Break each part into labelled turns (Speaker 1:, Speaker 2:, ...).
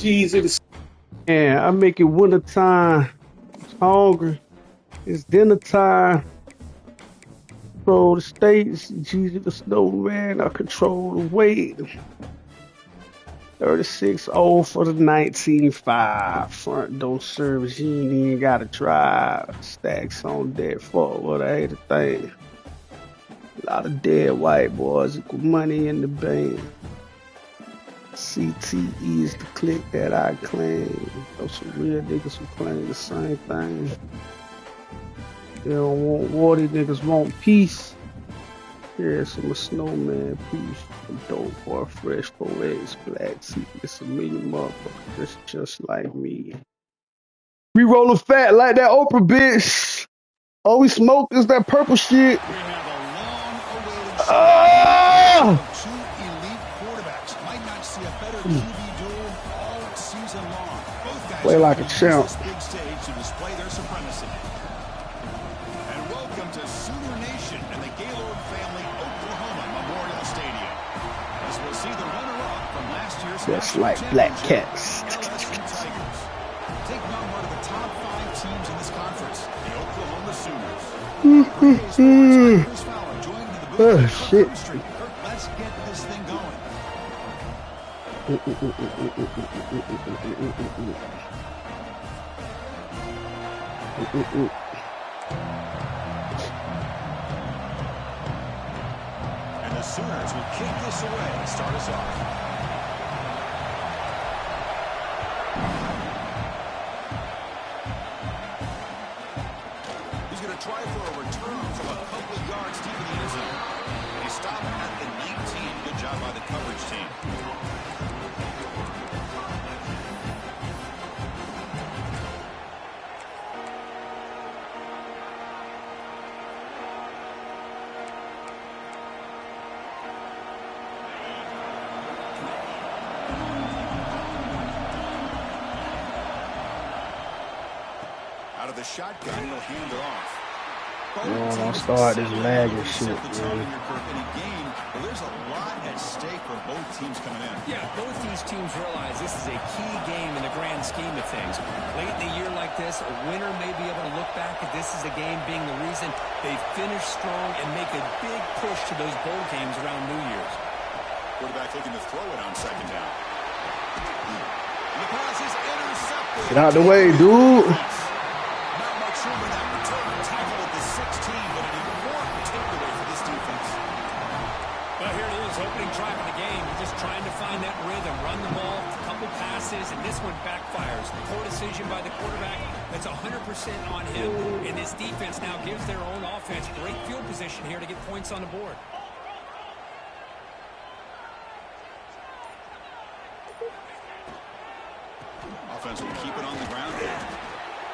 Speaker 1: Jesus. And I make it winter time. It's hungry. It's dinner time. Control the states. Jesus the snowman. I control the weight. 36-0 for the 19.5. Front don't service. You ain't even got to drive. Stacks on dead. Fuck what I hate to think. A lot of dead white boys equal money in the bank. CTE is the clique that I claim. Those some real niggas who claim the same thing. They don't want war, these niggas want peace. Yeah, so I'm a snowman, peace. I'm dope boy, fresh, 4X, black, it's a million motherfuckers that's just like me. We rollin' fat like that Oprah bitch. All we smoke is that purple shit.
Speaker 2: We have a long-awaited
Speaker 1: Oh!
Speaker 2: two elite quarterbacks. Might not see a better QB duel all season long. Both guys
Speaker 1: Play like a champ.
Speaker 2: this big stage to display their supremacy. And welcome to Sooner Nation and the Gaylord Family Oklahoma Memorial Stadium. As we'll see the runner-up from last year's
Speaker 1: Just
Speaker 2: national
Speaker 1: like black
Speaker 2: championship,
Speaker 1: cats.
Speaker 2: LSU Tigers. Taking on one of the top 5 teams in this conference, the Oklahoma Sooners.
Speaker 1: Oh shit.
Speaker 2: Let's get this thing going. And the Sooners will kick this away and start us off. He's going to try for a return from a couple of yards deep in the end zone. And he stopped at the 19. Good job by the coverage team. Out of the shotgun, he'll hand it off.
Speaker 1: Don't start this lagging shit, man.
Speaker 2: There's a lot at stake for both teams coming in.
Speaker 3: Yeah, both these teams realize this is a key game in the grand scheme of things. Late in a year like this, a winner may be able to look back at this as a game being the reason they finish strong and make a big push to those bowl games around New Year's.
Speaker 2: Quarterback looking to throw it on second down. And the pass is intercepted.
Speaker 1: Get out the way, dude.
Speaker 2: Not much room in that return. Tackle at the 16, but an important takeaway for this defense.
Speaker 3: Well, here it is, opening drive of the game. You're just trying to find that rhythm, run the ball, a couple passes, and this one backfires. Poor decision by the quarterback. That's 100% on him. And this defense now gives their own offense great field position here to get points on the board.
Speaker 2: Offense will keep it on the ground.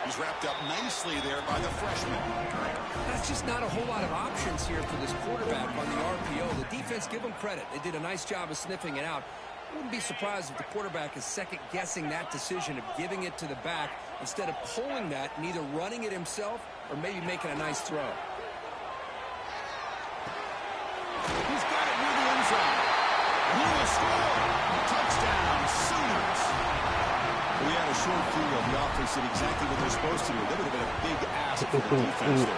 Speaker 2: He's wrapped up nicely there by the freshman.
Speaker 3: That's just not a whole lot of options here for this quarterback on the RPO. The defense, give them credit. They did a nice job of sniffing it out. I wouldn't be surprised if the quarterback is second-guessing that decision of giving it to the back instead of pulling that and either running it himself or maybe making a nice throw.
Speaker 2: He's got it near the end zone. He will score. Touchdown, Sooners. We had a short field. The offense did exactly what they're supposed to do. That would have been a big ask for the defense there.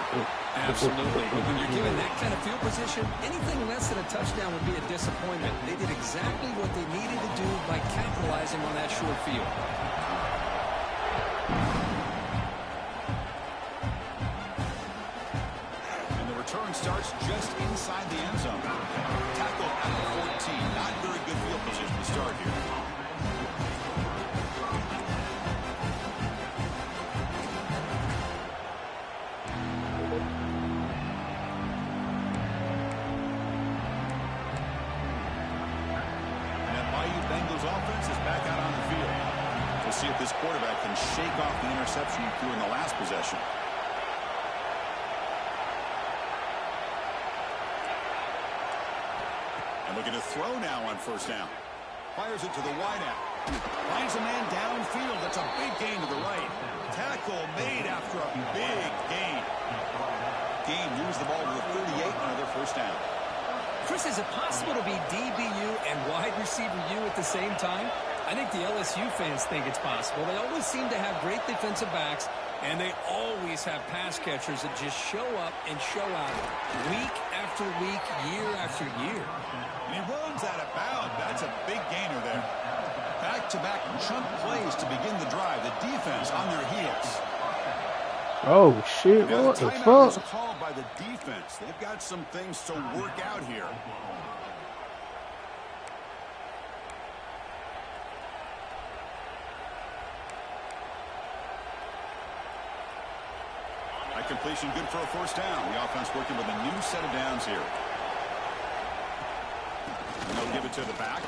Speaker 3: Absolutely. But when you're given that kind of field position, anything less than a touchdown would be a disappointment. They did exactly what they needed to do by capitalizing on that short field.
Speaker 2: And the return starts just inside the end zone. Tackle at the 14. Not very good field position to start here. Bengals offense is back out on the field. We'll see if this quarterback can shake off the interception he threw in the last possession. And looking to throw now on first down. Fires it to the wideout. Finds a man downfield. That's a big gain to the right. Tackle made after a big gain. Gain moves the ball to the 38 on another first down.
Speaker 3: Chris, is it possible to be DBU and wide receiver U at the same time? I think the LSU fans think it's possible. They always seem to have great defensive backs, and they always have pass catchers that just show up and show out week after week, year after year.
Speaker 2: And he runs out of bounds. That's a big gainer there. Back-to-back chunk plays to begin the drive. The defense on their heels.
Speaker 1: Oh shit!
Speaker 2: Now,
Speaker 1: What the
Speaker 2: timeout is
Speaker 1: fuck?
Speaker 2: called by the defense. They've got some things to work out here. That completion good for a first down. The offense working with a new set of downs here. And they'll give it to the back.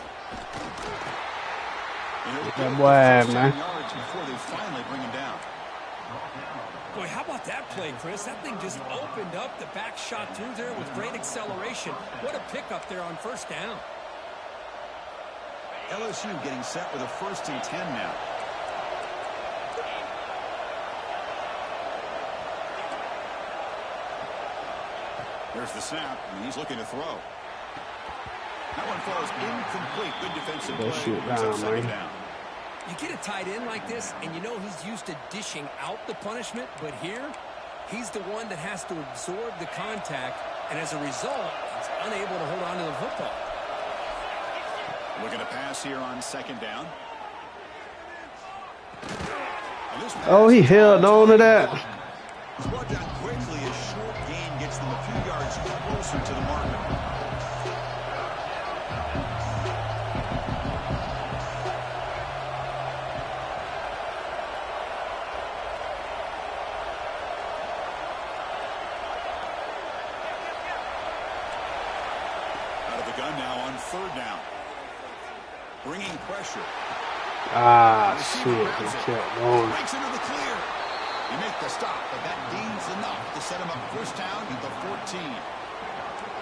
Speaker 1: That boy, man.
Speaker 2: Yards before they finally bring him down.
Speaker 3: Boy, how about that play, Chris? That thing just opened up. The back shot through there with great acceleration. What a pickup there on first down.
Speaker 2: LSU getting set with a 1st and 10 now. There's the snap, and he's looking to throw. That one falls incomplete. Good defensive play.
Speaker 1: Shit
Speaker 2: Brings up
Speaker 1: down,
Speaker 2: second
Speaker 1: man.
Speaker 2: down.
Speaker 3: You get a tight end like this, and you know he's used to dishing out the punishment, but here, he's the one that has to absorb the contact, and as a result, he's unable to hold on to the football.
Speaker 2: Looking to pass here on second down.
Speaker 1: Oh, he held on to that.
Speaker 2: It's brought down quickly. A short gain gets them a few yards closer to the marker. Out of the gun now on 3rd down. Bringing pressure.
Speaker 1: Ah, shit! He kept going.
Speaker 2: Breaks into the clear. You make the stop, but that gains enough to set him up first down at the 14.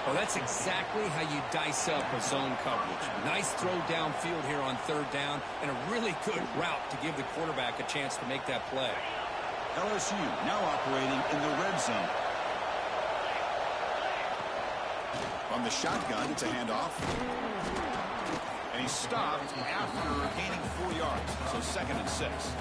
Speaker 3: Well, that's exactly how you dice up a zone coverage. Nice throw downfield here on 3rd down, and a really good route to give the quarterback a chance to make that play.
Speaker 2: LSU now operating in the red zone. On the shotgun, it's a handoff. And he stopped after gaining 4 yards, so 2nd and 6.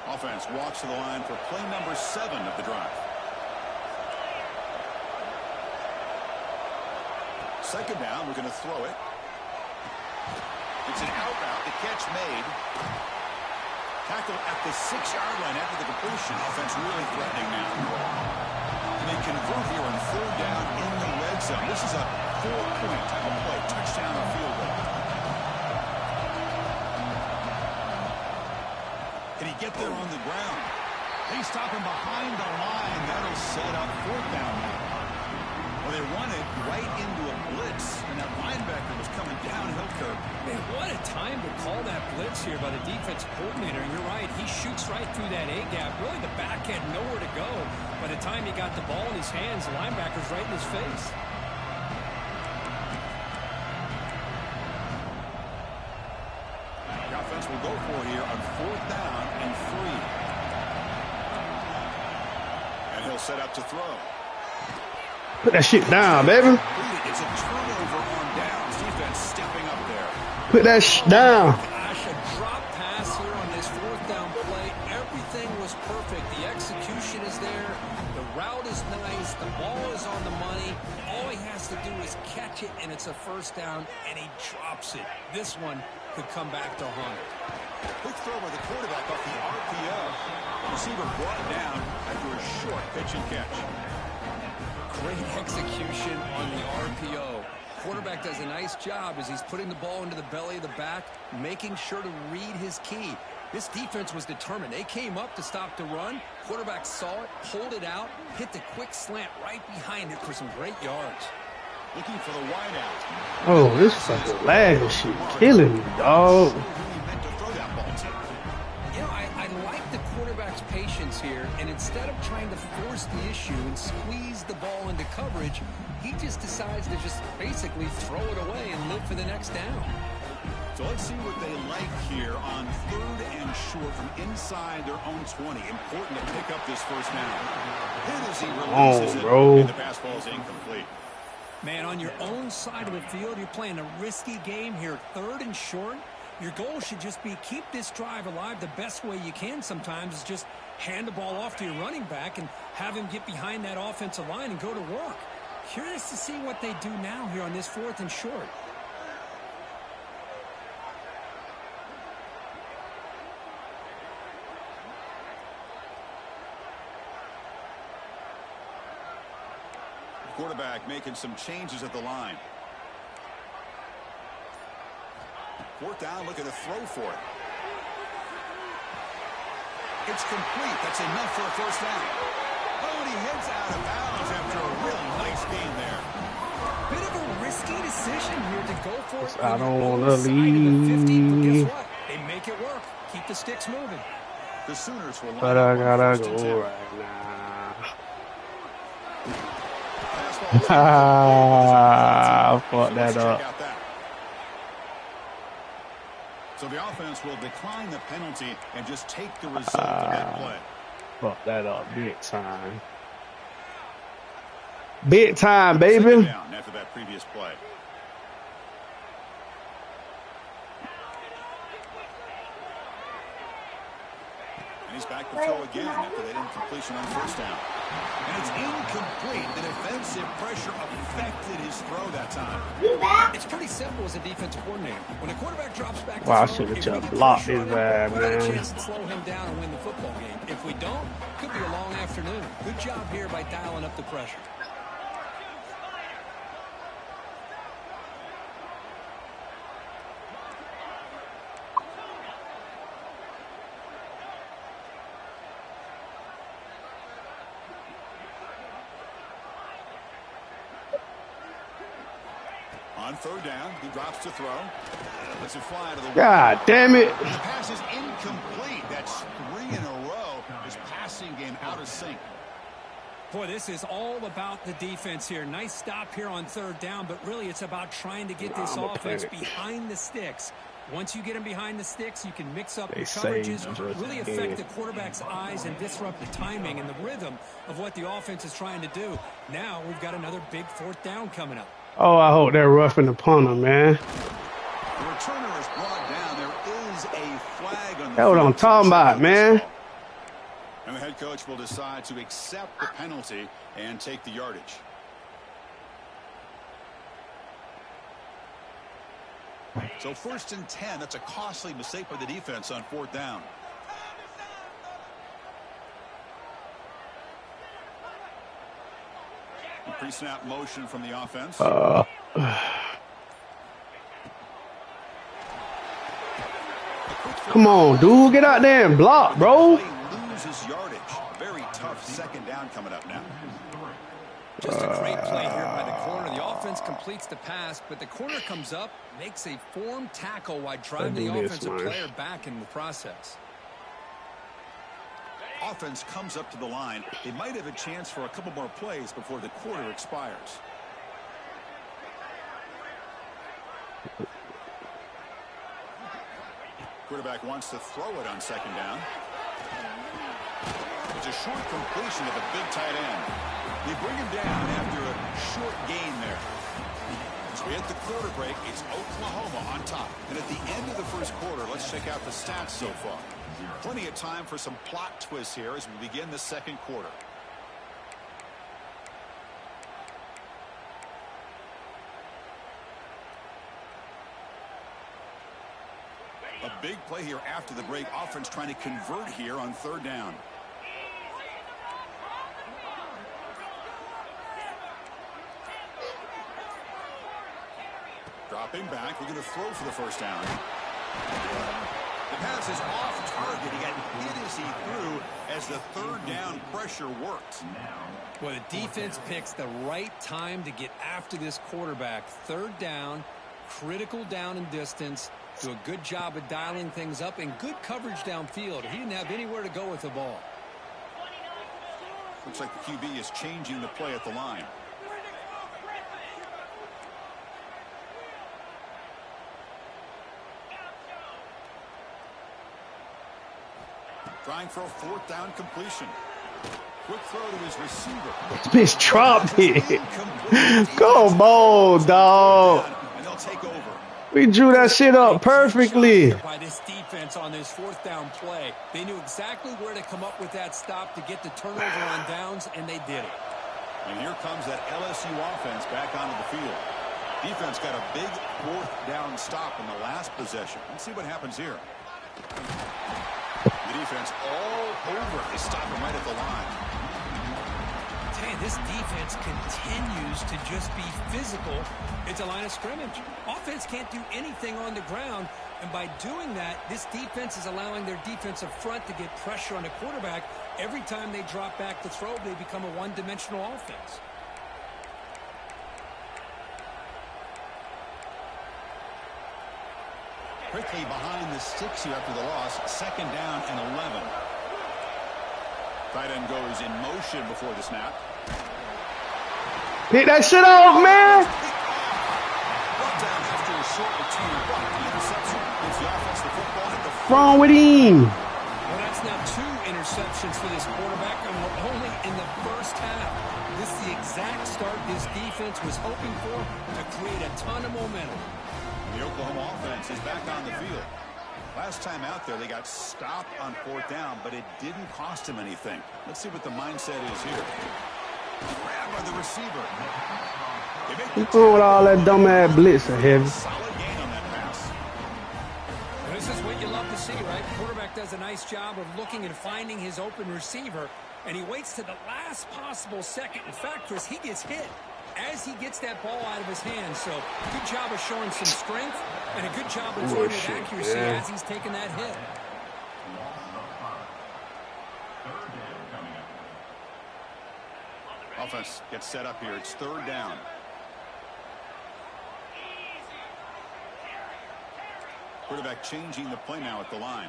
Speaker 2: Offense walks to the line for play number 7 of the drive. 2nd down, we're going to throw it. It's an out route, the catch made. Tackle at the 6-yard line after the completion. Offense really threatening now. And they convert here on 3rd down in the red zone. This is a 4-point type of play, touchdown or field goal. Can he get there on the ground? They stop him behind the line. That'll set up 4th down now. Well, they run it right into a blitz, and that linebacker was coming downhill curve.
Speaker 3: Man, what a time to call that blitz here by the defense coordinator. And you're right, he shoots right through that A-gap. Really, the back had nowhere to go. By the time he got the ball in his hands, the linebacker's right in his face.
Speaker 2: The offense will go for it here on 4th down and 3. And he'll set up to throw.
Speaker 1: Put that shit down, baby.
Speaker 2: It's a turnover on downs. Defense stepping up there.
Speaker 1: Put that shit down.
Speaker 3: Gosh, a drop pass here on this 4th down play. Everything was perfect. The execution is there. The route is nice. The ball is on the money. All he has to do is catch it, and it's a 1st down, and he drops it. This one could come back to haunt it.
Speaker 2: Quick throw by the quarterback off the RPO. Receiver brought down after a short pitch and catch.
Speaker 3: Great execution on the RPO. Quarterback does a nice job as he's putting the ball into the belly of the back, making sure to read his key. This defense was determined. They came up to stop the run. Quarterback saw it, pulled it out, hit the quick slant right behind it for some great yards.
Speaker 2: Looking for the wide out.
Speaker 1: Oh, this fucking lag shit killing me, dog.
Speaker 3: You know, I like the quarterback's patience here, and instead of trying to force the issue and squeeze the ball into coverage, he just decides to just basically throw it away and live for the next down.
Speaker 2: So let's see what they like here on 3rd and short from inside their own 20. Important to pick up this first down. Hit as he releases it, and the pass ball is incomplete.
Speaker 3: Man, on your own side of the field, you're playing a risky game here, 3rd and short. Your goal should just be keep this drive alive the best way you can sometimes is just hand the ball off to your running back and have him get behind that offensive line and go to work. Curious to see what they do now here on this 4th and short.
Speaker 2: Quarterback making some changes at the line. 4th down, looking to throw for it. It's complete. That's enough for a first down. Oh, and he heads out of bounds after a real nice game there.
Speaker 3: Bit of a risky decision here to go for it.
Speaker 1: I don't want to leave.
Speaker 3: But guess what? They make it work. Keep the sticks moving.
Speaker 2: The Sooners will line
Speaker 1: But I
Speaker 2: up on
Speaker 1: gotta
Speaker 2: 1st and 10.
Speaker 1: go right now. Fuck that up.
Speaker 2: So the offense will decline the penalty and just take the result of that play.
Speaker 1: Fuck that up big time. Big time, baby.
Speaker 2: Down after that previous play. And he's back to throw again after that incompletion on 1st down. And it's incomplete. The defensive pressure affected his throw that time.
Speaker 3: It's pretty simple as a defensive coordinator. When a quarterback drops back,
Speaker 1: Wow, I should have just blocked his ass,
Speaker 3: we got a
Speaker 1: man.
Speaker 3: chance to slow him down and win the football game. If we don't, could be a long afternoon. Good job here by dialing up the pressure.
Speaker 2: On 3rd down, he drops to throw. Lets it fly to the
Speaker 1: God damn it.
Speaker 2: The pass is incomplete. That's 3 in a row. His passing game out of sync.
Speaker 3: Boy, this is all about the defense here. Nice stop here on 3rd down, but really it's about trying to get this offense behind the sticks. Once you get them behind the sticks, you can mix up your coverages, really affect the quarterback's eyes and disrupt the timing and the rhythm of what the offense is trying to do. Now we've got another big 4th down coming up.
Speaker 1: Oh, I hope they're roughing the punter, man.
Speaker 2: The returner is brought down. There is a flag on the
Speaker 1: That's what I'm talking about, man.
Speaker 2: And the head coach will decide to accept the penalty and take the yardage. So 1st and 10. That's a costly mistake by the defense on 4th down. Pre-snap motion from the offense.
Speaker 1: Come on, dude. Get out there and block, bro.
Speaker 2: Loses yardage. Very tough 2nd down coming up now.
Speaker 3: Just a great play here by the corner. The offense completes the pass, but the corner comes up, makes a formed tackle while driving the offensive player back in the process.
Speaker 2: Offense comes up to the line. They might have a chance for a couple more plays before the quarter expires. Quarterback wants to throw it on 2nd down. It's a short completion of a big tight end. They bring him down after a short gain there. As we hit the quarter break, it's Oklahoma on top. And at the end of the 1st quarter, let's check out the stats so far. Plenty of time for some plot twists here as we begin the 2nd quarter. A big play here after the break. Offense trying to convert here on 3rd down. Dropping back, looking to throw for the 1st down. The pass is off target. He got hit as he threw as the 3rd down pressure worked.
Speaker 3: Well, the defense picks the right time to get after this quarterback. 3rd down, critical down and distance. do a good job of dialing things up and good coverage downfield. He didn't have anywhere to go with the ball.
Speaker 2: Looks like the QB is changing the play at the line. Trying for a 4th down completion. Quick throw to his receiver.
Speaker 1: This bitch dropped it. Come on, dog.
Speaker 2: And they'll take over.
Speaker 1: We drew that shit up perfectly.
Speaker 3: By this defense on this 4th down play. They knew exactly where to come up with that stop to get the turnover on downs, and they did it.
Speaker 2: And here comes that LSU offense back onto the field. Defense got a big 4th down stop in the last possession. Let's see what happens here. The defense all over. They stop him right at the line.
Speaker 3: This defense continues to just be physical. It's a line of scrimmage. Offense can't do anything on the ground, and by doing that, this defense is allowing their defensive front to get pressure on the quarterback. Every time they drop back to throw, they become a one-dimensional offense.
Speaker 2: Quickly behind the sticks here after the loss. 2nd down and 11. Tight end goes in motion before the snap.
Speaker 1: Hit that shit off, man. What's wrong with him?
Speaker 3: Well, that's now 2 interceptions for this quarterback, and we're only in the first half. This is the exact start this defense was hoping for to create a ton of momentum.
Speaker 2: The Oklahoma offense is back on the field. Last time out there, they got stopped on 4th down, but it didn't cost them anything. Let's see what the mindset is here. Grab by the receiver.
Speaker 1: What's going with all that dumbass blitz ahead?
Speaker 2: Solid gain on that pass.
Speaker 3: And this is what you love to see, right? The quarterback does a nice job of looking and finding his open receiver, and he waits to the last possible second. In fact, Chris, he gets hit as he gets that ball out of his hands. So good job of showing some strength and a good job of throwing with accuracy as he's taking that hit.
Speaker 2: Offense gets set up here. It's 3rd down. Quarterback changing the play now at the line.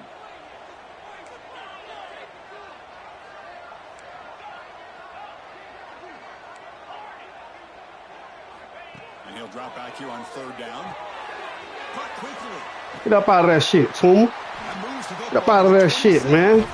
Speaker 2: And he'll drop back here on 3rd down. Cut quickly.
Speaker 1: Get up out of that shit, Toom. Get up out of that shit, man.
Speaker 3: On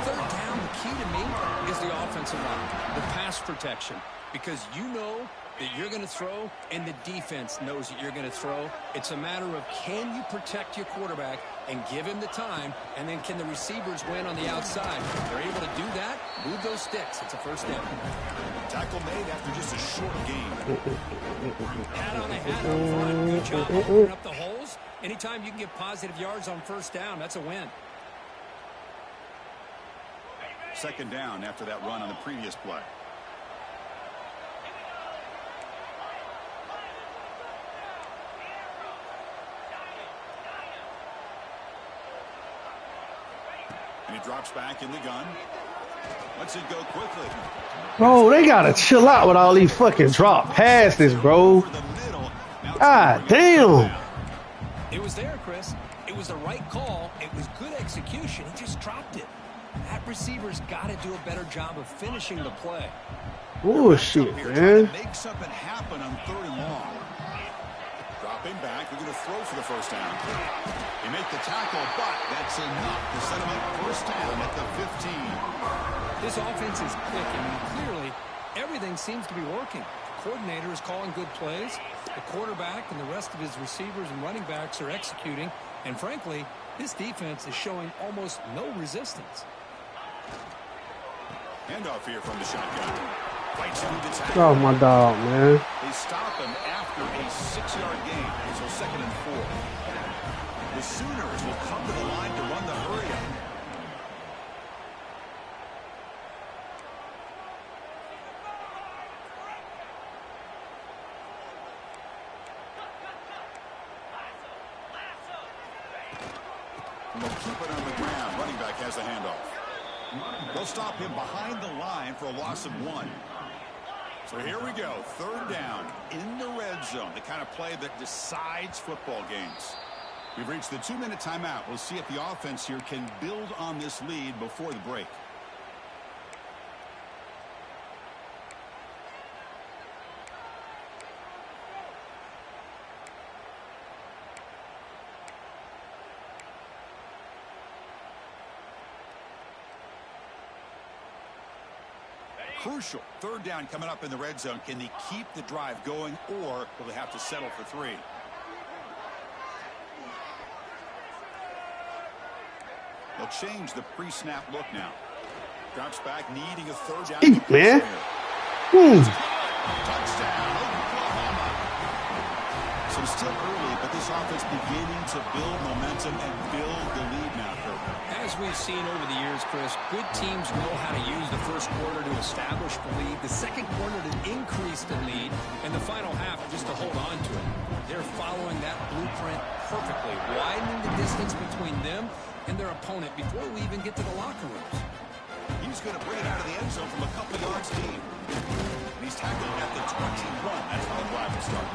Speaker 3: 3rd down, the key to me is the offensive line, the pass protection, because you know that you're going to throw and the defense knows that you're going to throw. It's a matter of can you protect your quarterback and give him the time, and then can the receivers win on the outside? If they're able to do that, move those sticks. It's a 1st down.
Speaker 2: Tackle made after just a short gain.
Speaker 3: Hat on a hat up front. Good job opening up the holes. Anytime you can get positive yards on 1st down, that's a win.
Speaker 2: 2nd down after that run on the previous play. And he drops back in the gun. Lets it go quickly.
Speaker 1: Bro, they gotta chill out with all these fucking drop passes, bro. God damn.
Speaker 3: It was there, Chris. It was the right call. It was good execution. He just dropped it. That receiver's got to do a better job of finishing the play.
Speaker 1: Bullshit, man.
Speaker 2: Make something happen on 3rd and long. Dropping back, we're going to throw for the 1st down. They make the tackle, but that's enough to set him up 1st down at the 15.
Speaker 3: This offense is clicking, and clearly everything seems to be working. The coordinator is calling good plays. The quarterback and the rest of his receivers and running backs are executing. And frankly, this defense is showing almost no resistance.
Speaker 2: Handoff here from the shotgun. Fights into the tackle.
Speaker 1: Oh, my dog, man.
Speaker 2: They stop him after a 6-yard gain. So 2nd and 4. The Sooners will come to the line to run the hurry-up. They'll keep it on the ground. Running back has the handoff. They'll stop him behind the line for a loss of 1. So here we go, third down in the red zone, the kind of play that decides football games. We've reached the 2-minute timeout. We'll see if the offense here can build on this lead before the break. Crucial. Third down coming up in the red zone. Can they keep the drive going, or will they have to settle for 3? They'll change the pre-snap look now. Drops back, needing a third down.
Speaker 1: Eat, man.
Speaker 2: Touchdown, Oklahoma. So still early, but this offense beginning to build momentum and build the lead now.
Speaker 3: As we've seen over the years, Chris, good teams know how to use the first quarter to establish the lead, the second quarter to increase the lead, and the final half just to hold on to it. They're following that blueprint perfectly, widening the distance between them and their opponent before we even get to the locker rooms.
Speaker 2: He's going to bring it out of the end zone from a couple yards deep. And he's tackled at the 21. That's how the drive will start.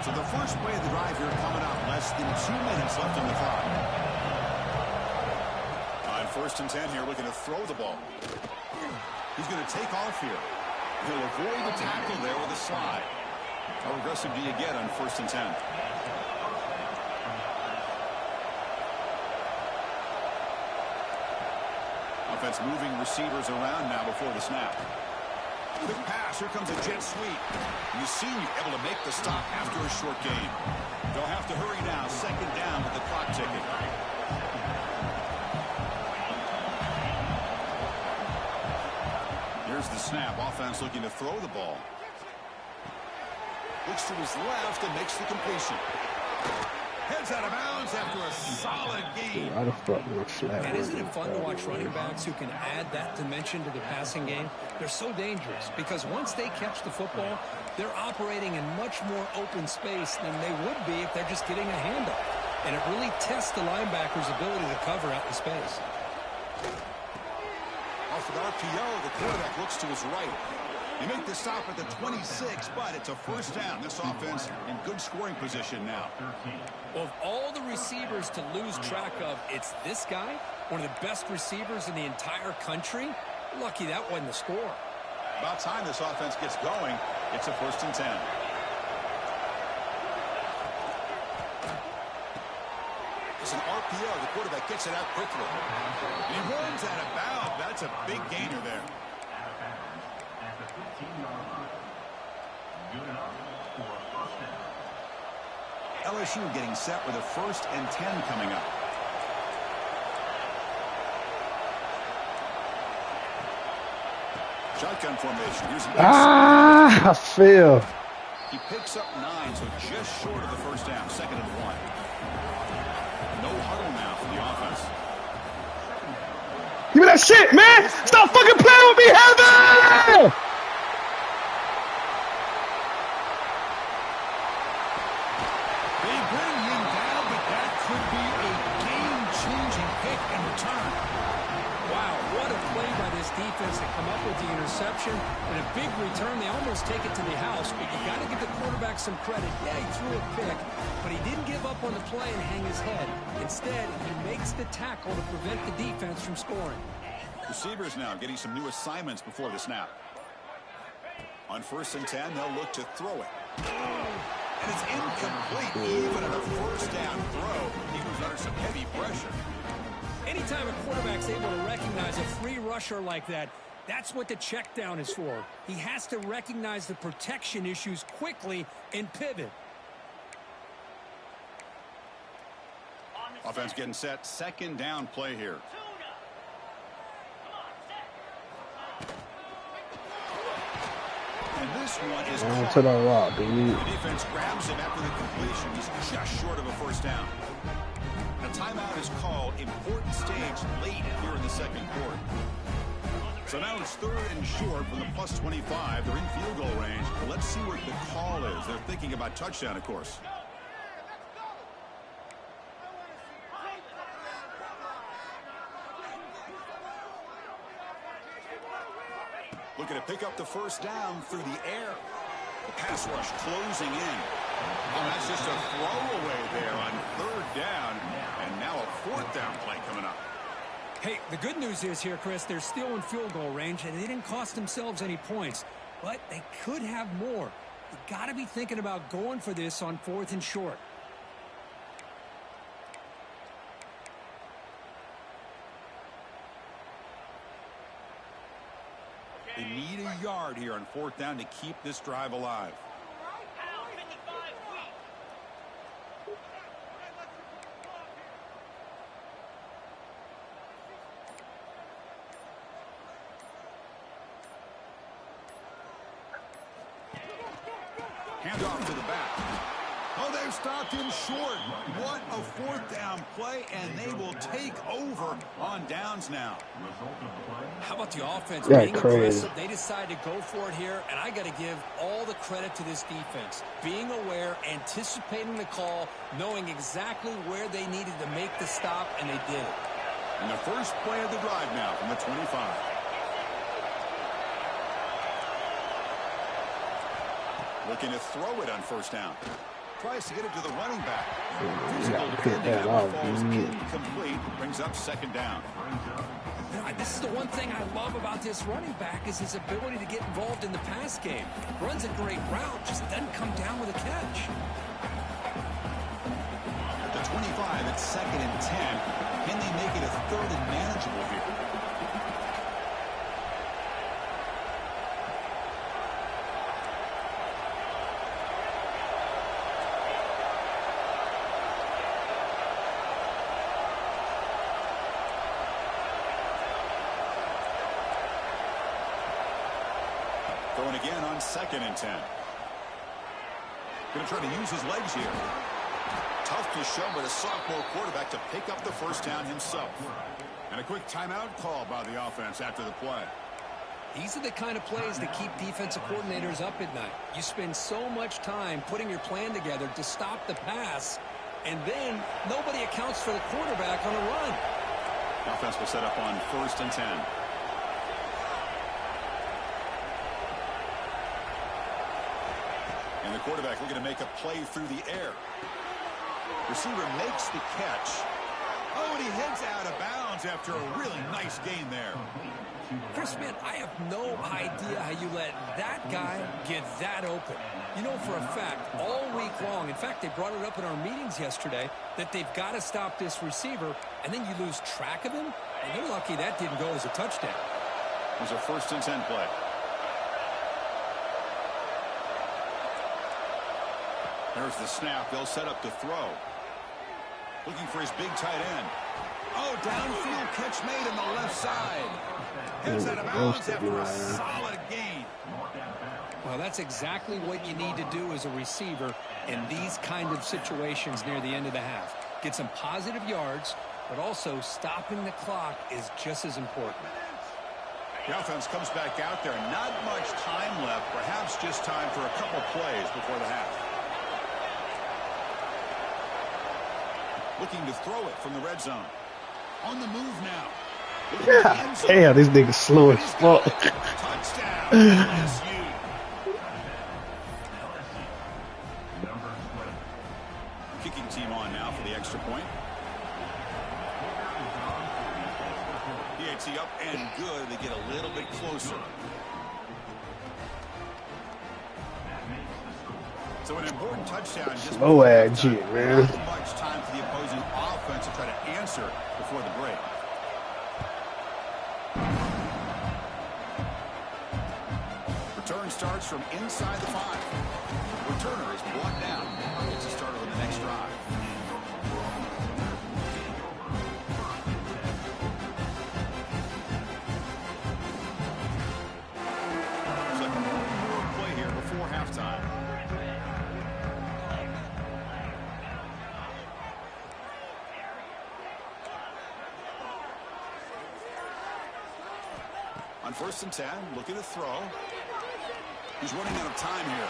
Speaker 2: So the first play of the drive here coming up, less than 2 minutes left on the clock. On 1st and 10 here, looking to throw the ball. He's going to take off here. He'll avoid the tackle there with a slide. How aggressive do you get on 1st and 10? Offense moving receivers around now before the snap. Quick pass. Here comes a jet sweep. You see you're able to make the stop after a short gain. They'll have to hurry now. 2nd down with the clock ticking. Here's the snap. Offense looking to throw the ball. Looks to his left and makes the completion. Heads out of bounds after a solid game.
Speaker 3: And isn't it fun to watch running backs who can add that dimension to the passing game? They're so dangerous because once they catch the football, they're operating in much more open space than they would be if they're just getting a handoff. And it really tests the linebacker's ability to cover out in space.
Speaker 2: Off of the RPO, the quarterback looks to his right. They make the stop at the 26, but it's a 1st down. This offense in good scoring position now.
Speaker 3: Of all the receivers to lose track of, it's this guy, one of the best receivers in the entire country. Lucky that wasn't the score.
Speaker 2: About time this offense gets going. It's a 1st and 10. It's an RPO. The quarterback gets it out quickly. And he runs out of bounds. That's a big gainer there. LSU getting set with a 1st and 10 coming up. Shotgun formation. Here's an
Speaker 1: I feel.
Speaker 2: He picks up 9, so just short of the 1st down. 2nd and 1. No huddle now for the offense.
Speaker 1: Give me that shit, man! Stop fucking playing with me, Heather!
Speaker 2: They bring him down, but that could be a game-changing pick in return.
Speaker 3: Wow, what a play by this defense to come up with the interception. And a big return. They almost take it to the house, but you got to give the quarterback some credit. Yeah, he threw a pick, but he didn't give up on the play and hang his head. Instead, he makes the tackle to prevent the defense from scoring.
Speaker 2: Receivers now getting some new assignments before the snap. On 1st and 10, they'll look to throw it. And it's incomplete. Even at a 1st down throw, he was under some heavy pressure.
Speaker 3: Anytime a quarterback's able to recognize a free rusher like that, that's what the check down is for. He has to recognize the protection issues quickly and pivot.
Speaker 2: Offense getting set. 2nd down play here. And this one is caught.
Speaker 1: To the rock, dude.
Speaker 2: The defense grabs him after the completion. He's just short of a 1st down. A timeout is called. Important stage late here in the 2nd quarter. So now it's 3rd and short from the plus 25. They're in field goal range. Let's see what the call is. They're thinking about touchdown, of course. Looking to pick up the first down through the air. The pass rush closing in. Oh, that's just a throwaway there on third down. And now a fourth down play coming up.
Speaker 3: Hey, the good news is here, Chris, they're still in field goal range, and they didn't cost themselves any points. But they could have more. You got to be thinking about going for this on 4th and short.
Speaker 2: They need a yard here on 4th down to keep this drive alive. Handoff to the back. Oh, they've stopped him short. What a 4th down play, and they will take over on downs now.
Speaker 3: How about the offense
Speaker 1: Yeah,
Speaker 3: being
Speaker 1: crazy.
Speaker 3: aggressive? They decide to go for it here, and I got to give all the credit to this defense. Being aware, anticipating the call, knowing exactly where they needed to make the stop, and they did it.
Speaker 2: And the first play of the drive now from the 25. Looking to throw it on 1st down. Tries to get it to the running back. Physical defending falls incomplete. Brings up 2nd down.
Speaker 3: This is the one thing I love about this running back is his ability to get involved in the pass game. Runs a great route, just doesn't come down with a catch.
Speaker 2: At the 25, it's 2nd and 10. Can they make it a 3rd and manageable here? Going again on 2nd and 10. Going to try to use his legs here. Tough to show, but a sophomore quarterback to pick up the first down himself. And a quick timeout call by the offense after the play.
Speaker 3: These are the kind of plays that keep defensive coordinators up at night. You spend so much time putting your plan together to stop the pass, and then nobody accounts for the quarterback on the run.
Speaker 2: The offense will set up on 1st and 10. And the quarterback looking to make a play through the air. Receiver makes the catch. Oh, and he heads out of bounds after a really nice gain there.
Speaker 3: Chris, man, I have no idea how you let that guy get that open. You know for a fact, all week long, in fact, they brought it up in our meetings yesterday, that they've got to stop this receiver, and then you lose track of him, and they're lucky that didn't go as a touchdown.
Speaker 2: It was a 1st and 10 play. There's the snap. They'll set up to throw. Looking for his big tight end. Oh, downfield catch made on the left side. Heads out of bounds after a solid gain.
Speaker 3: Well, that's exactly what you need to do as a receiver in these kind of situations near the end of the half. Get some positive yards, but also stopping the clock is just as important.
Speaker 2: The offense comes back out there. Not much time left. Perhaps just time for a couple plays before the half. Looking to throw it from the red zone. On the move now.
Speaker 1: God damn, this nigga slow as fuck.
Speaker 2: Touchdown, LSU. Kicking team on now for the extra point. PAT up and good. They get a little bit closer. So an important touchdown.
Speaker 1: Slow ass shit, man.
Speaker 2: Not much time for the opposing offense to try to answer before the break. Return starts from inside the 5. Returner is brought down. Gets a start on the next drive. Looks like one more play here before halftime. On 1st and 10, looking to throw. He's running out of time here.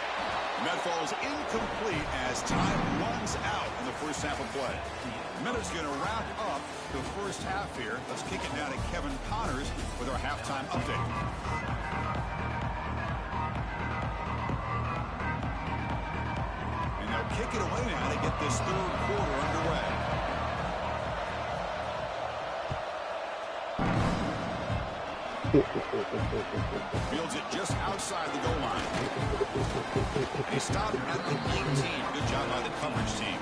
Speaker 2: And that falls incomplete as time runs out in the first half of play. Miller's going to wrap up the first half here. Let's kick it now to Kevin Connors with our halftime update. And they'll kick it away now to get this third quarter underway. Fields it just outside the goal line. And he stopped at the 19. Good job by the coverage team.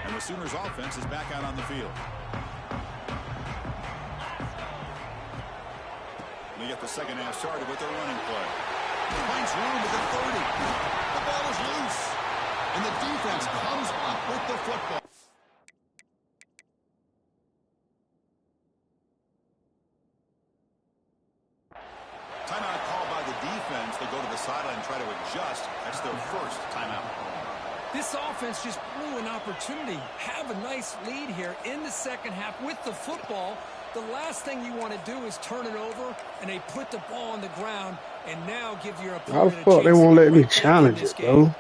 Speaker 2: And the Sooners offense is back out on the field. They get the second half started with their running play. Finds room at the 30. The ball is loose. And the defense comes up with the football. Timeout called by the defense. They go to the sideline and try to adjust. That's their first timeout.
Speaker 3: This offense just blew an opportunity. Have a nice lead here in the second half with the football. The last thing you want to do is turn it over, and they put the ball on the ground, and now give your opponent a chance.
Speaker 1: How the fuck they won't let me challenge it, bro?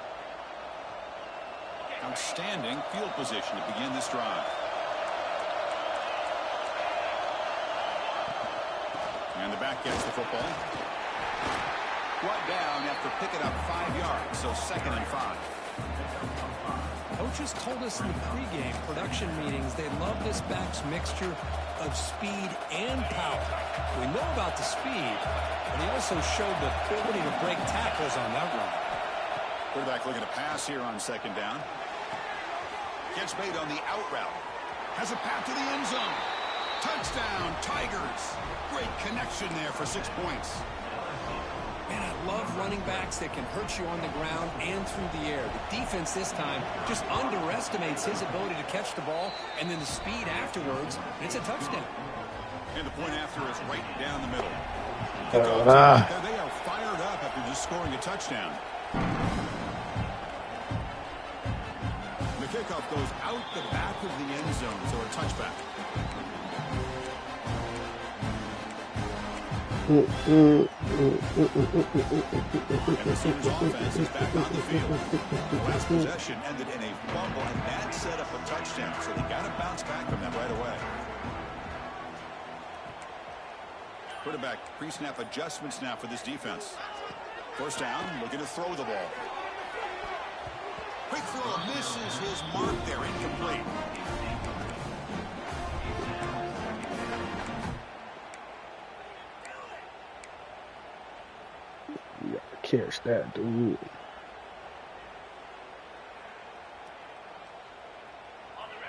Speaker 2: Outstanding field position to begin this drive. And the back gets the football. Brought down after picking up 5 yards, so 2nd and 5.
Speaker 3: Coaches told us in the pregame production meetings they love this back's mixture of speed and power. We know about the speed, but he also showed the ability to break tackles on that run.
Speaker 2: Quarterback looking to pass here on 2nd down. Gets bait on the out route. Has a path to the end zone. Touchdown, Tigers. Great connection there for 6 points.
Speaker 3: Man, I love running backs that can hurt you on the ground and through the air. The defense this time just underestimates his ability to catch the ball, and then the speed afterwards, and it's a touchdown.
Speaker 2: And the point after is right down the middle. They are fired up after just scoring a touchdown. The kickoff goes out the back of the end zone, so a touchback. And the Sooners offense is back on the field. The last possession ended in a fumble, and that set up a touchdown. So they got to bounce back from that right away. Quarterback pre-snap adjustments now for this defense. First down, looking to throw the ball. Quick throw misses his mark there, incomplete.
Speaker 1: Catch that, dude.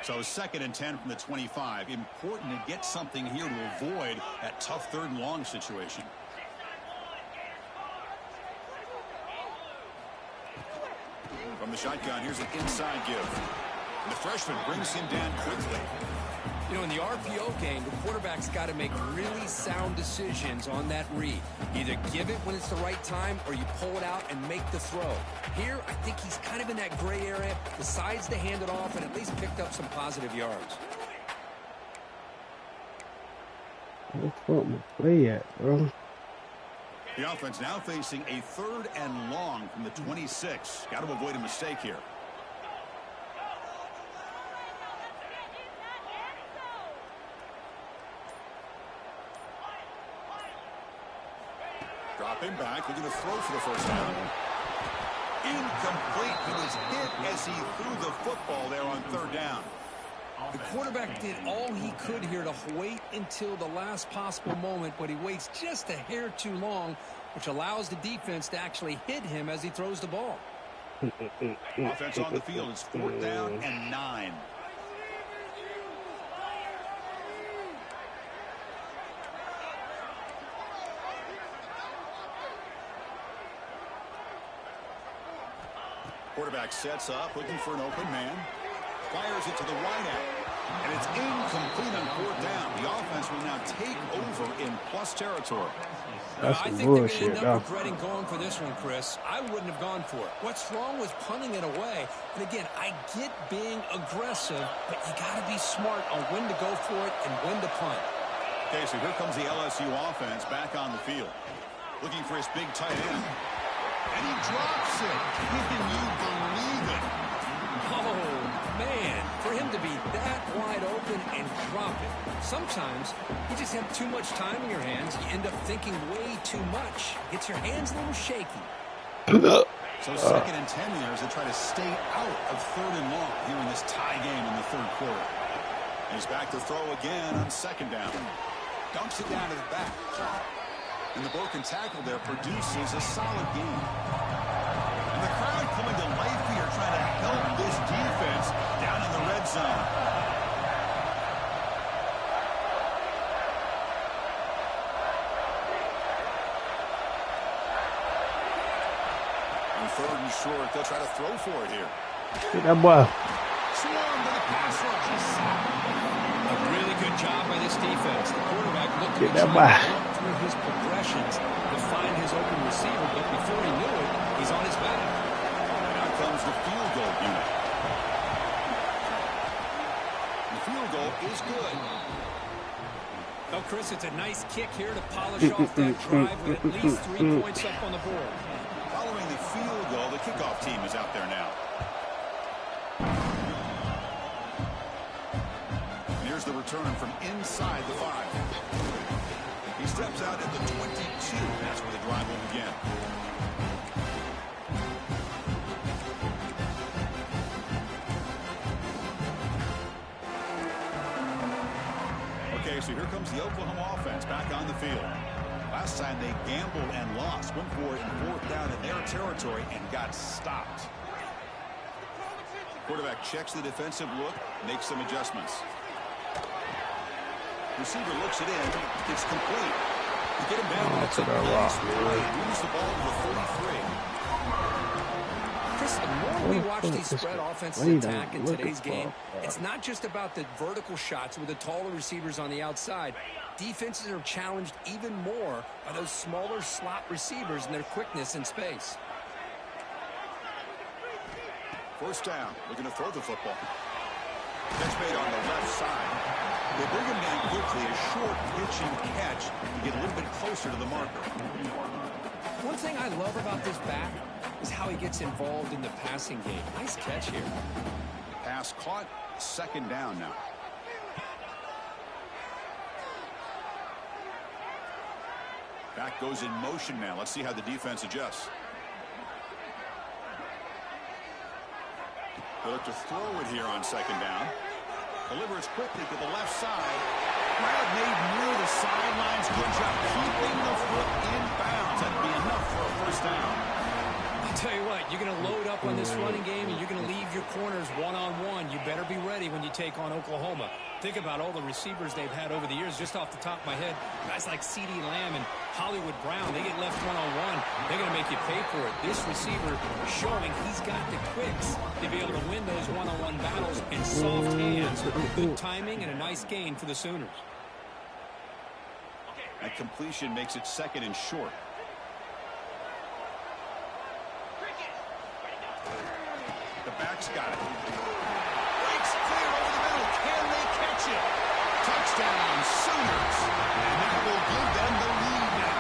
Speaker 2: So 2nd and 10 from the 25. Important to get something here to avoid that tough 3rd and long situation. From the shotgun, here's an inside give. And the freshman brings him down quickly.
Speaker 3: You know, in the RPO game, the quarterback's got to make really sound decisions on that read. Either give it when it's the right time or you pull it out and make the throw. Here, I think he's kind of in that gray area, decides to hand it off and at least picked up some positive yards.
Speaker 1: Where the fuck my play at, bro?
Speaker 2: The offense now facing a 3rd and long from the 26. Got to avoid a mistake here. Dropping back, looking to throw for the first down. Incomplete. He was hit as he threw the football there on 3rd down.
Speaker 3: The quarterback did all he could here to wait until the last possible moment, but he waits just a hair too long, which allows the defense to actually hit him as he throws the ball.
Speaker 2: Offense on the field is 4th down and 9. Quarterback sets up, looking for an open man. Fires it to the wideout. And it's incomplete on fourth down. The offense will now take over in plus territory.
Speaker 1: That's
Speaker 3: I
Speaker 1: some
Speaker 3: think they're going to
Speaker 1: bullshit,
Speaker 3: end
Speaker 1: though.
Speaker 3: up regretting going for this one, Chris. I wouldn't have gone for it. What's wrong with punting it away? And again, I get being aggressive, but you got to be smart on when to go for it and when to punt.
Speaker 2: Okay, so here comes the LSU offense back on the field. Looking for his big tight end. And he drops it. Can you believe it?
Speaker 3: Oh, man, for him to be that wide open and drop it. Sometimes you just have too much time in your hands. You end up thinking way too much. Gets your hands a little shaky.
Speaker 2: So second and 10 here as they try to stay out of third and long here in this tie game in the third quarter. He's back to throw again on second down. Dumps it down to the back. And the broken tackle there produces a solid gain. And the crowd coming to life here trying to help this defense down in the red zone. On third and short, they'll try to throw for it here.
Speaker 1: Get that boy.
Speaker 2: Swarm to the pass rush.
Speaker 3: A really good job by this defense. The quarterback looked to be
Speaker 1: Get that
Speaker 3: trying
Speaker 1: back.
Speaker 3: to look through his progressions to find his open receiver, but before he knew it, he's on his back.
Speaker 2: And out comes the field goal unit. The field goal is good.
Speaker 3: Oh, Chris, it's a nice kick here to polish off that drive with at least 3 points up on the board.
Speaker 2: Following the field goal, the kickoff team is out there now. Here's the return from inside the 5. He steps out at the 22. That's where the drive will begin. Okay, so here comes the Oklahoma offense back on the field. Last time they gambled and lost. Went for it in fourth down in their territory and got stopped. Quarterback checks the defensive look, makes some adjustments. Receiver looks it in. It's complete. You get him down. That's a nice play. Moves the ball to the 43.
Speaker 3: Chris, the more we watch these spread offenses attack in today's game, it's not just about the vertical shots with the taller receivers on the outside. Defenses are challenged even more by those smaller slot receivers and their quickness in space.
Speaker 2: First down. Looking to throw the football. Catch made on the left side. They bring him down quickly, a short pitch and catch to get a little bit closer to the marker.
Speaker 3: One thing I love about this back is how he gets involved in the passing game. Nice catch here.
Speaker 2: Pass caught, second down now. Back goes in motion now. Let's see how the defense adjusts. They look to throw it here on second down. Delivers quickly to the left side. Grab made near the sidelines. Good job keeping the foot in bounds. That'd be enough for a first down.
Speaker 3: I'll tell you what, you're going to load up on this running game and you're going to leave your corners one-on-one. You better be ready when you take on Oklahoma. Think about all the receivers they've had over the years. Just off the top of my head, guys like CeeDee Lamb and Hollywood Brown, they get left one-on-one. They're going to make you pay for it. This receiver showing he's got the quicks to be able to win those one-on-one battles and soft hands. Good timing and a nice gain for the Sooners.
Speaker 2: That completion makes it second and short. The back's got it. Breaks clear over the middle. Can they catch it? Touchdown, Sooners. And that will give them the lead now.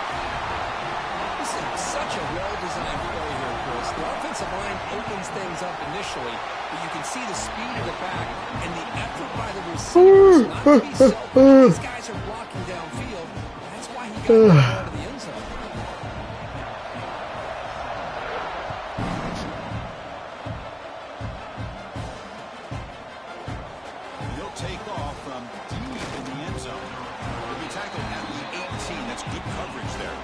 Speaker 3: This is such a well-designed play here, Chris. The offensive line opens things up initially, but you can see the speed of the back and the effort by the receivers not to be selfish. These guys are blocking downfield. That's why he got the ball to the end zone.
Speaker 2: He'll take off from deep in the end zone. He'll be tackled at the 18. That's good coverage there.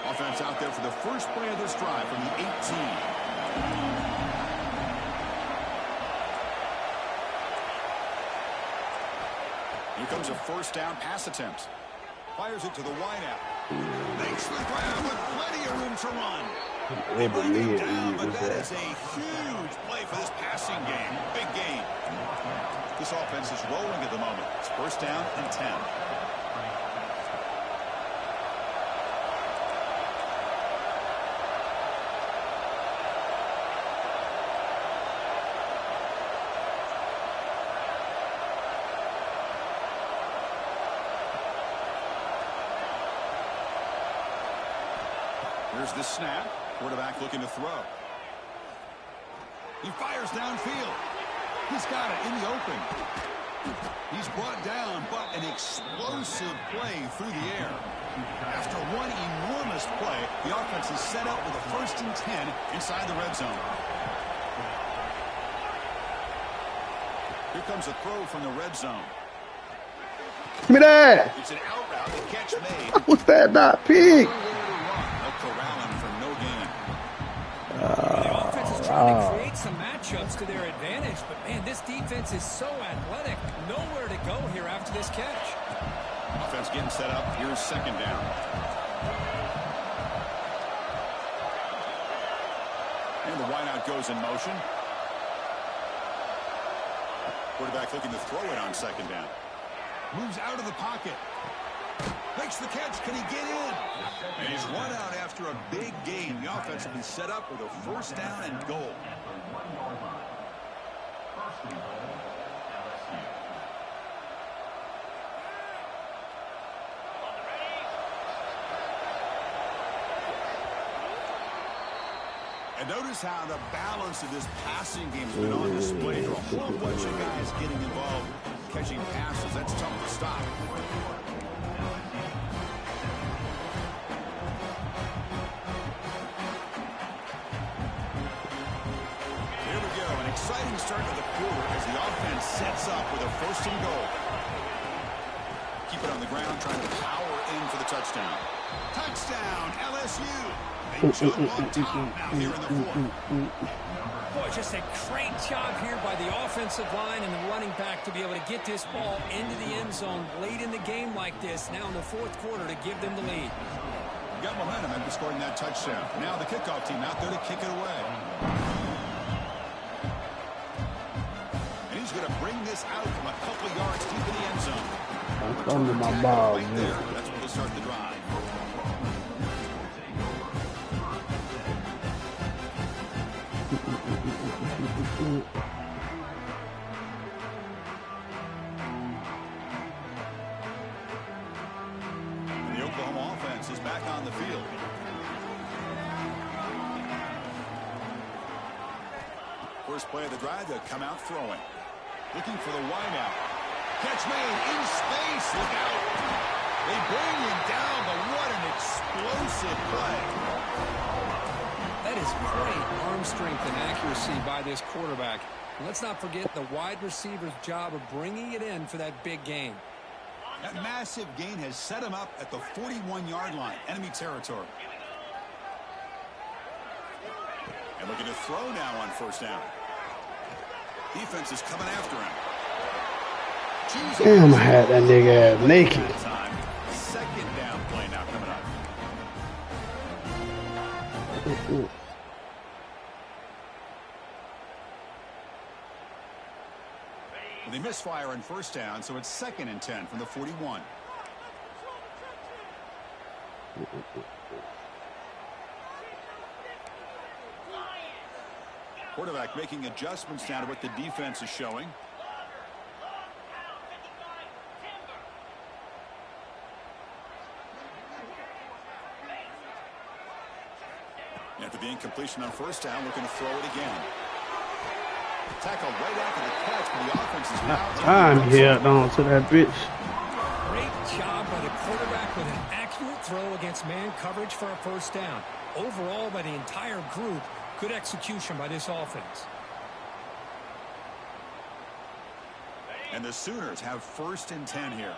Speaker 2: Offense out there for the first play of this drive from the 18. Here comes a first down pass attempt. Fires it to the wideout. Makes the grab with plenty of room to run. They bring him down, but that is a huge play for this passing game. Big gain. This offense is rolling at the moment. It's first down and 10. Here's the snap. Quarterback looking to throw. He fires downfield. He's got it in the open. He's brought down, but an explosive play through the air. After one enormous play, the offense is set up with a 1st and 10 inside the red zone. Here comes a throw from the red zone.
Speaker 1: Give me that.
Speaker 2: It's an out route. The catch made.
Speaker 1: How was that not big?
Speaker 3: The offense is trying to create some matchups to their advantage, but man, this defense is so athletic. Nowhere to go here after this catch.
Speaker 2: Offense getting set up. Here's second down. And the wideout goes in motion. Quarterback looking to throw it on second down. Moves out of the pocket. Makes the catch. Can he get in? And he's run out after a big gain. The offense will be set up with a first down and goal. And notice how the balance of this passing game has been on display. There are a whole bunch of guys getting involved catching passes. That's tough to stop. Exciting start to the quarter as the offense sets up with a 1st and goal. Keep it on the ground, trying to power in for the touchdown. Touchdown, LSU. They jump on top now here in the 4th.
Speaker 3: Boy, just a great job here by the offensive line and the running back to be able to get this ball into the end zone late in the game like this, now in the 4th quarter, to give them the lead.
Speaker 2: Got momentum after scoring that touchdown. Now the kickoff team out there to kick it away. He's going to bring this out from a couple yards deep in the end zone.
Speaker 1: That's under my ball,
Speaker 2: right there. That's where they start the drive. And the Oklahoma offense is back on the field. First play of the drive, they'll come out throwing. Looking for the wideout. Catch made in space. Look out. They bring him down, but what an explosive play.
Speaker 3: That is great arm strength and accuracy by this quarterback. And let's not forget the wide receiver's job of bringing it in for that big gain.
Speaker 2: That massive gain has set him up at the 41-yard line, enemy territory. And looking to throw now on first down. Defense is coming after him.
Speaker 1: Damn, I had that nigga naked.
Speaker 2: Second down play now coming up. And they misfire on first down, so it's 2nd and 10 from the 41. Quarterback making adjustments down to what the defense is showing. After the incompletion on first down, looking to throw it again. Tackled right after the catch, but the offense is now
Speaker 1: I'm held on to that bitch.
Speaker 3: Great job by the quarterback with an accurate throw against man coverage for a first down. Overall, by the entire group, good execution by this offense.
Speaker 2: And the Sooners have 1st and 10 here.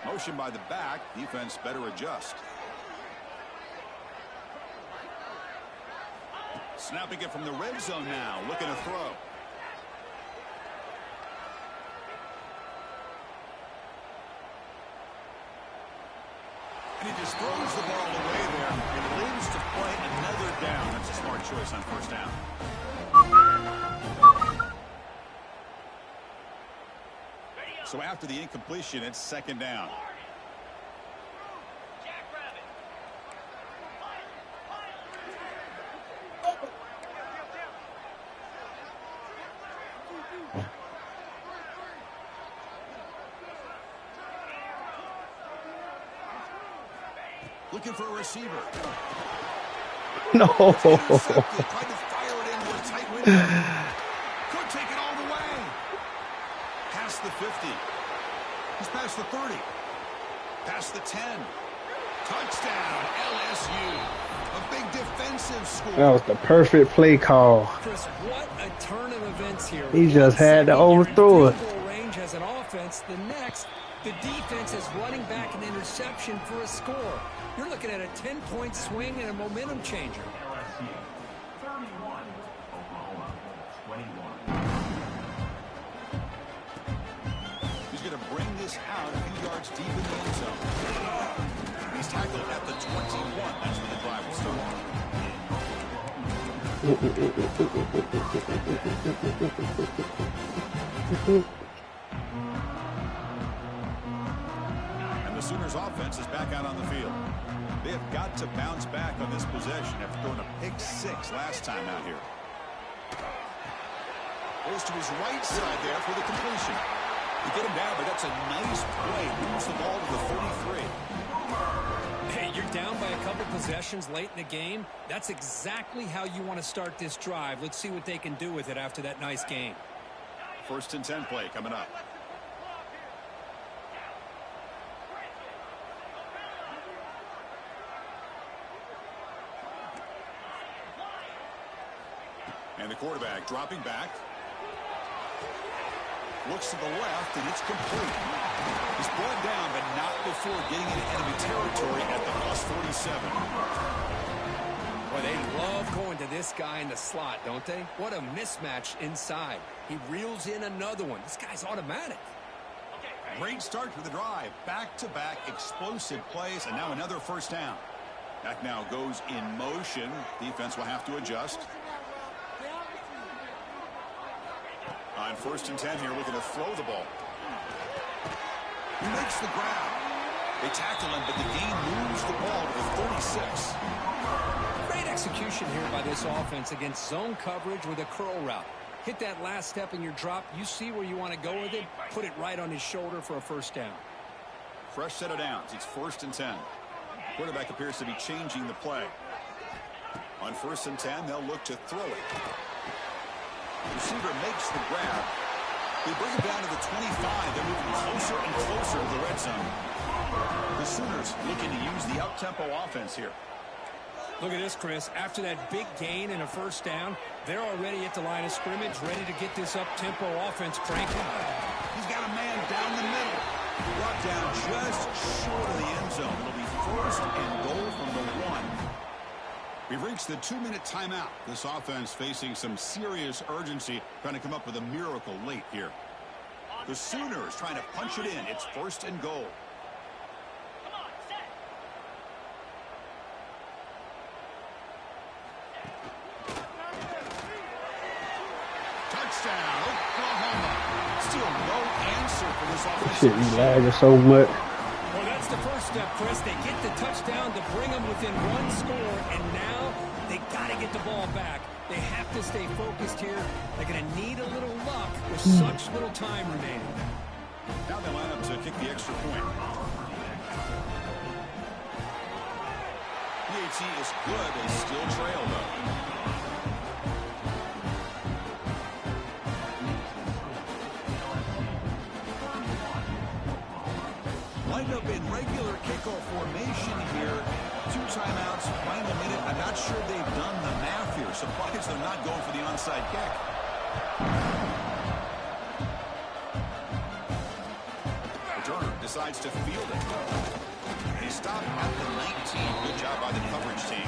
Speaker 2: Motion by the back. Defense better adjust. Snapping it from the red zone now, looking to throw. And he just throws the ball away there. He lives to play another down. That's a smart choice on first down. So after the incompletion, it's second down. Looking for a receiver.
Speaker 1: No.
Speaker 2: Tried to fire it into a tight window. Could take it all the way. Past the 50. He's past the 30. Past the 10. Touchdown, LSU. A big defensive score.
Speaker 1: That was the perfect play call.
Speaker 3: Chris, what a turn of events here.
Speaker 1: He just had to overthrow it.
Speaker 3: Range as an offense. The next, the defense is running back an interception for a score. You're looking at a 10-point swing and a momentum changer.
Speaker 4: LSU 31, Oklahoma 21.
Speaker 2: He's going to bring this out a few yards deep in the end zone. He's tackled at the 21. That's where the drive will start. And the Sooners offense is back out on the field. They have got to bounce back on this possession after throwing a pick 6 last time out here. Goes to his right side there for the completion. You get him down, but that's a nice play. Moves the ball to the 33.
Speaker 3: Hey, you're down by a couple possessions late in the game. That's exactly how you want to start this drive. Let's see what they can do with it after that nice game.
Speaker 2: First and 10 play coming up. And the quarterback dropping back. Looks to the left, and it's complete. He's brought down, but not before getting into enemy territory at the +47.
Speaker 3: Boy, they love going to this guy in the slot, don't they? What a mismatch inside. He reels in another one. This guy's automatic.
Speaker 2: Great start for the drive. Back-to-back explosive plays, and now another first down. Back now goes in motion. Defense will have to adjust. On first and 10 here, looking to throw the ball. He makes the grab. They tackle him, but the gain moves the ball to the 36.
Speaker 3: Great execution here by this offense against zone coverage with a curl route. Hit that last step in your drop. You see where you want to go with it. Put it right on his shoulder for a first down.
Speaker 2: Fresh set of downs. It's first and 10. Quarterback appears to be changing the play. On first and 10, they'll look to throw it. Receiver makes the grab. They bring him down to the 25. They're moving closer and closer to the red zone. The Sooners looking to use the up-tempo offense here.
Speaker 3: Look at this, Chris. After that big gain and a first down, they're already at the line of scrimmage, ready to get this up-tempo offense cranking.
Speaker 2: He's got a man down the middle. Brought down just short of the end zone. It'll be first and goal from the 1. We've reached the 2-minute timeout. This offense facing some serious urgency, trying to come up with a miracle late here. The Sooners trying to punch it in. It's first and goal. Touchdown, Oklahoma. Still no answer for this offense.
Speaker 1: Shit, you lagging so much.
Speaker 3: Well, that's the first step, Chris. They get the touchdown to bring them within one score, and now they got to get the ball back. They have to stay focused here. They're going to need a little luck with such little time remaining.
Speaker 2: Now they line up to kick the extra point. PAT is good. They still trail, though. Lined up in regular kickoff formation here. 2 timeouts, final minute. I'm not sure they've done the math here. Surprised they're not going for the onside kick. Returner decides to field it. He stopped at the 19. Good job by the coverage team.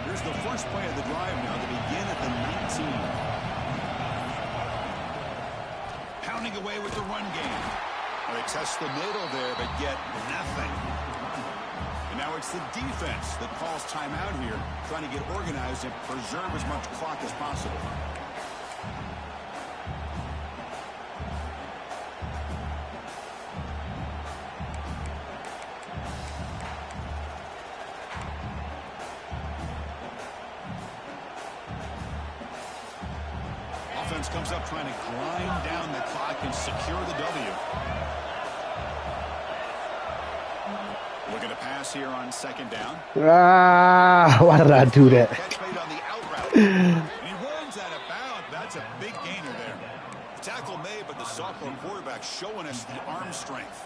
Speaker 2: Here's the first play of the drive now to begin at the 19. Pounding away with the run game. Well, they test the middle there, but get nothing. And now it's the defense that calls timeout here, trying to get organized and preserve as much clock as possible. Offense comes up trying to grind down the clock and secure the W. Looking to pass here on second down.
Speaker 1: Ah, why did I do that?
Speaker 2: Catch made on the out route. And he runs out of bounds. That's a big gainer there. Tackle made, but the sophomore quarterback showing us the arm strength.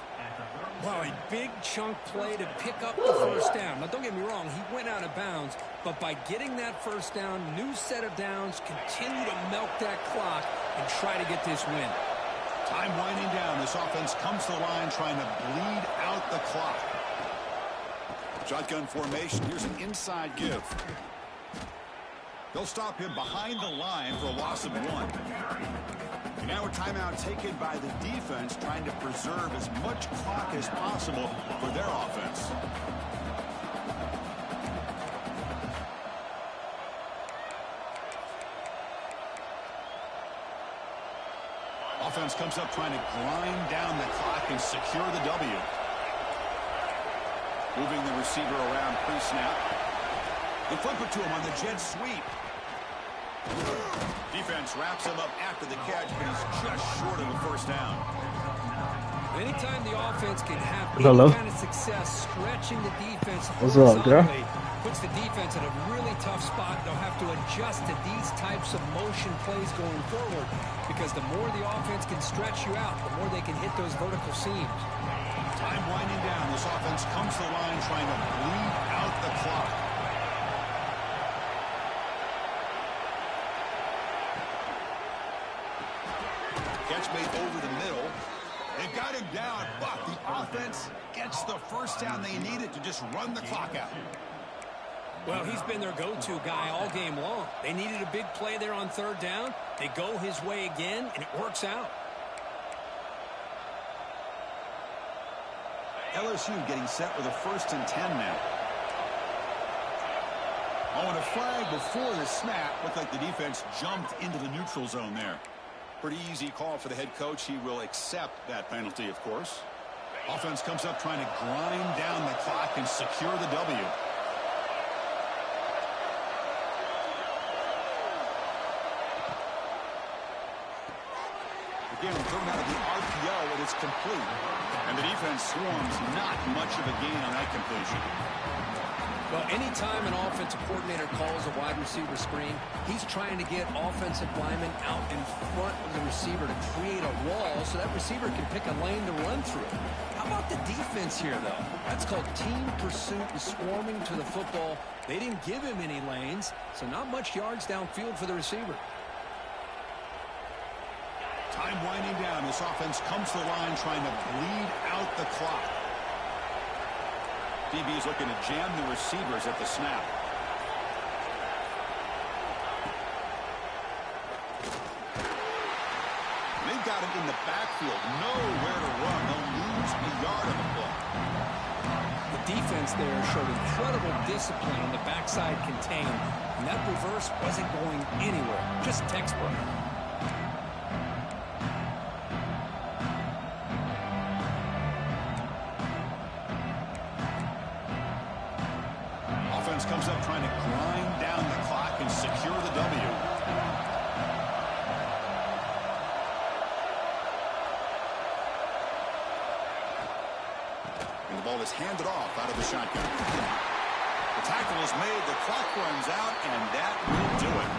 Speaker 3: Well, a big chunk play to pick up the first down. Now, don't get me wrong, he went out of bounds, but by getting that first down, new set of downs, continue to milk that clock and try to get this win.
Speaker 2: Time winding down. This offense comes to the line trying to bleed out the clock. Shotgun formation. Here's an inside give. They'll stop him behind the line for a loss of 1. And now a timeout taken by the defense, trying to preserve as much clock as possible for their offense. Offense comes up trying to grind down the clock and secure the W. Moving the receiver around pre-snap. They flip it to him on the jet sweep. Defense wraps him up after the catch, but he's just short of a first down.
Speaker 3: Anytime the offense can have
Speaker 1: Hello.
Speaker 3: any kind of success stretching the defense
Speaker 1: What's up, girl?
Speaker 3: horizontally, puts the defense in a really tough spot. They'll have to adjust to these types of motion plays going forward, because the more the offense can stretch you out, the more they can hit those vertical seams.
Speaker 2: Time winding down. This offense comes to the line trying to bleed out the clock. Catch made over the middle. They've got him down, but the offense gets the first down they needed to just run the clock out.
Speaker 3: Well, he's been their go-to guy all game long. They needed a big play there on third down. They go his way again, and it works out.
Speaker 2: LSU getting set with a 1st and 10 now. Oh, and a flag before the snap. Looked like the defense jumped into the neutral zone there. Pretty easy call for the head coach. He will accept that penalty, of course. Offense comes up trying to grind down the clock and secure the W. Again, thrown out of the RPO, and it's complete. And the defense swarms not much of a gain on that completion.
Speaker 3: Well, anytime an offensive coordinator calls a wide receiver screen, he's trying to get offensive linemen out in front of the receiver to create a wall so that receiver can pick a lane to run through. How about the defense here, though? That's called team pursuit and swarming to the football. They didn't give him any lanes, so not much yards downfield for the receiver.
Speaker 2: Time winding down. This offense comes to the line trying to bleed out the clock. DB is looking to jam the receivers at the snap. They've got him in the backfield. Nowhere to run. They'll lose a yard on the play.
Speaker 3: The defense there showed incredible discipline on the backside contained, and that reverse wasn't going anywhere. Just textbook.
Speaker 2: Comes up trying to grind down the clock and secure the W. And the ball is handed off out of the shotgun. The tackle is made, the clock runs out, and that will do it.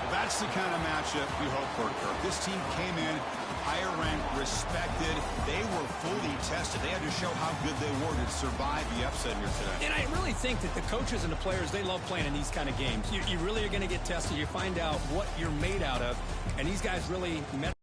Speaker 2: Well, That's the kind of matchup you hope for, Kirk. This team came in higher ranked, respected. They were fully tested. They had to show how good they were to survive the upset here today.
Speaker 5: And I really think that the coaches and the players, they love playing in these kind of games. You really are going to get tested. You find out what you're made out of. And these guys really met